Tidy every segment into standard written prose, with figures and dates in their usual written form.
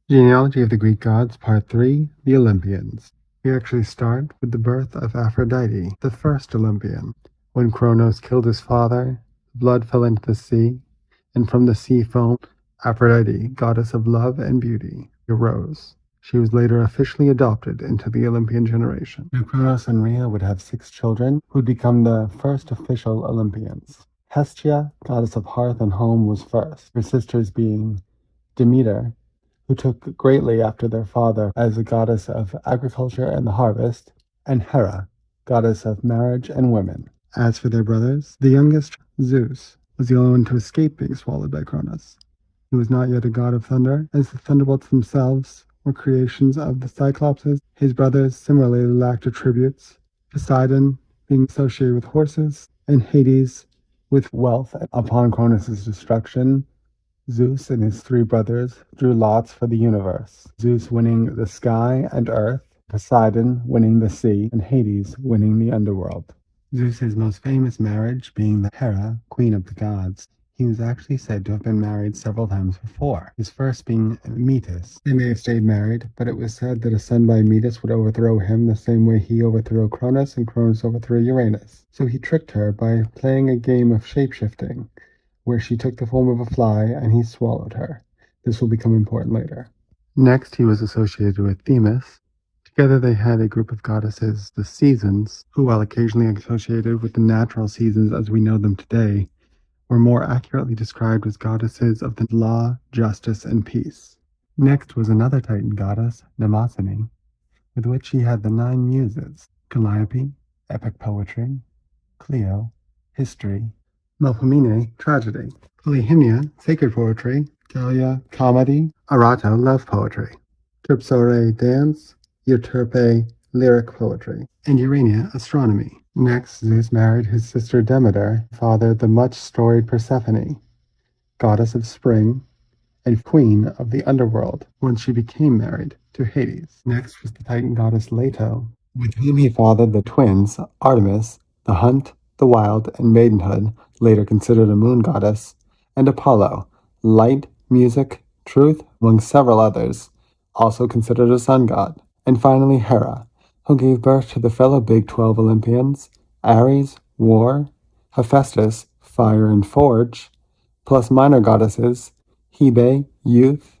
Genealogy of the Greek Gods, Part 3, the Olympians. We actually start with the birth of Aphrodite, the first Olympian. When Cronos killed his father, blood fell into the sea, and from the sea foam, Aphrodite, goddess of love and beauty, arose. She was later officially adopted into the Olympian generation. Now, Cronos and Rhea would have 6 children, who'd become the first official Olympians. Hestia, goddess of hearth and home, was first, her sisters being Demeter, who took greatly after their father as a goddess of agriculture and the harvest, and Hera, goddess of marriage and women. As for their brothers, the youngest, Zeus, was the only one to escape being swallowed by Cronus. He was not yet a god of thunder, as the thunderbolts themselves were creations of the Cyclopses. His brothers similarly lacked attributes, Poseidon being associated with horses, and Hades with wealth. Upon Cronus' destruction, Zeus and his 3 brothers drew lots for the universe, Zeus winning the sky and earth, Poseidon winning the sea, and Hades winning the underworld. Zeus's most famous marriage being the Hera, queen of the gods. He was actually said to have been married several times before, his first being Metis. They may have stayed married, but it was said that a son by Metis would overthrow him the same way he overthrew Cronus and Cronus overthrew Uranus. So he tricked her by playing a game of shapeshifting, where she took the form of a fly and he swallowed her. This will become important later. Next, he was associated with Themis. Together they had a group of goddesses, the Seasons, who, while occasionally associated with the natural seasons as we know them today, were more accurately described as goddesses of the law, justice, and peace. Next was another Titan goddess, Mnemosyne, with which he had the 9 muses: Calliope, epic poetry; Clio, history; Melpomene, tragedy; Polyhymnia, sacred poetry; Gallia, comedy; Arato, love poetry; Terpsore, dance; Euterpe, lyric poetry; and Urania, astronomy. Next, Zeus married his sister Demeter, fathered the much-storied Persephone, goddess of spring and queen of the underworld, when she became married to Hades. Next was the Titan goddess Leto, with whom he fathered the twins Artemis, the hunt, the wild, and maidenhood, later considered a moon goddess, and Apollo, light, music, truth, among several others, also considered a sun god. And finally Hera, who gave birth to the fellow Big 12 Olympians, Ares, war; Hephaestus, fire and forge; plus minor goddesses, Hebe, youth;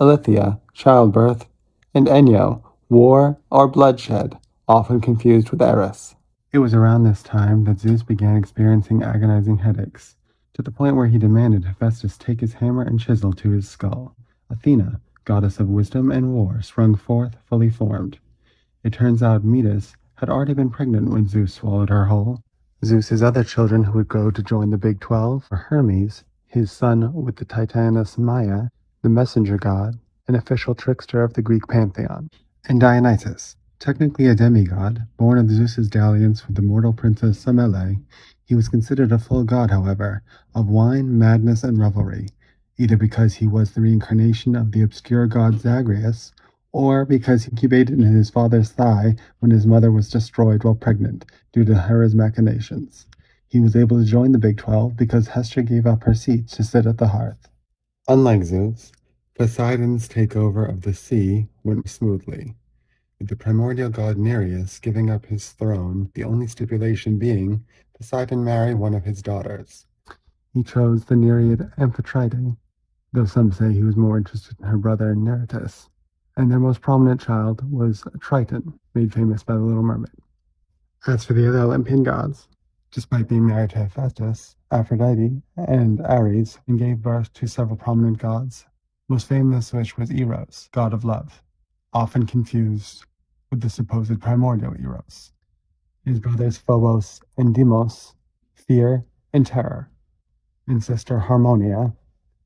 Eilithyia, childbirth; and Enyo, war or bloodshed, often confused with Eris. It was around this time that Zeus began experiencing agonizing headaches, to the point where he demanded Hephaestus take his hammer and chisel to his skull. Athena, goddess of wisdom and war, sprung forth fully formed. It turns out Metis had already been pregnant when Zeus swallowed her whole. Zeus's other children who would go to join the Big 12 were Hermes, his son with the Titaness Maia, the messenger god, an official trickster of the Greek pantheon, and Dionysus, technically a demigod, born of Zeus's dalliance with the mortal princess Semele. He was considered a full god, however, of wine, madness, and revelry, either because he was the reincarnation of the obscure god Zagreus, or because he incubated in his father's thigh when his mother was destroyed while pregnant due to Hera's machinations. He was able to join the Big 12 because Hestia gave up her seat to sit at the hearth. Unlike Zeus, Poseidon's takeover of the sea went smoothly, with the primordial god Nereus giving up his throne, the only stipulation being Poseidon marry one of his daughters. He chose the Nereid Amphitrite, though some say he was more interested in her brother Neretus, and their most prominent child was Triton, made famous by the Little Mermaid. As for the other Olympian gods, despite being married to Hephaestus, Aphrodite, and Ares, and gave birth to several prominent gods, most famous of which was Eros, god of love, often confused with the supposed primordial Eros. His brothers Phobos and Deimos, fear and terror, and sister Harmonia,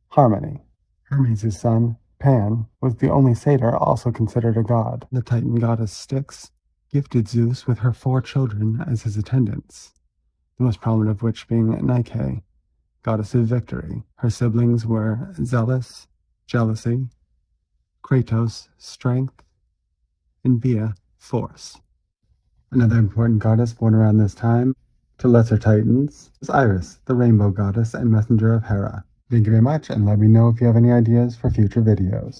harmony. Hermes' son, Pan, was the only satyr also considered a god. The Titan goddess Styx gifted Zeus with her 4 children as his attendants, the most prominent of which being Nike, goddess of victory. Her siblings were Zealous, jealousy; Kratos, strength; and Bia, force. Another important goddess born around this time, to lesser Titans, was Iris, the rainbow goddess and messenger of Hera. Thank you very much, and let me know if you have any ideas for future videos.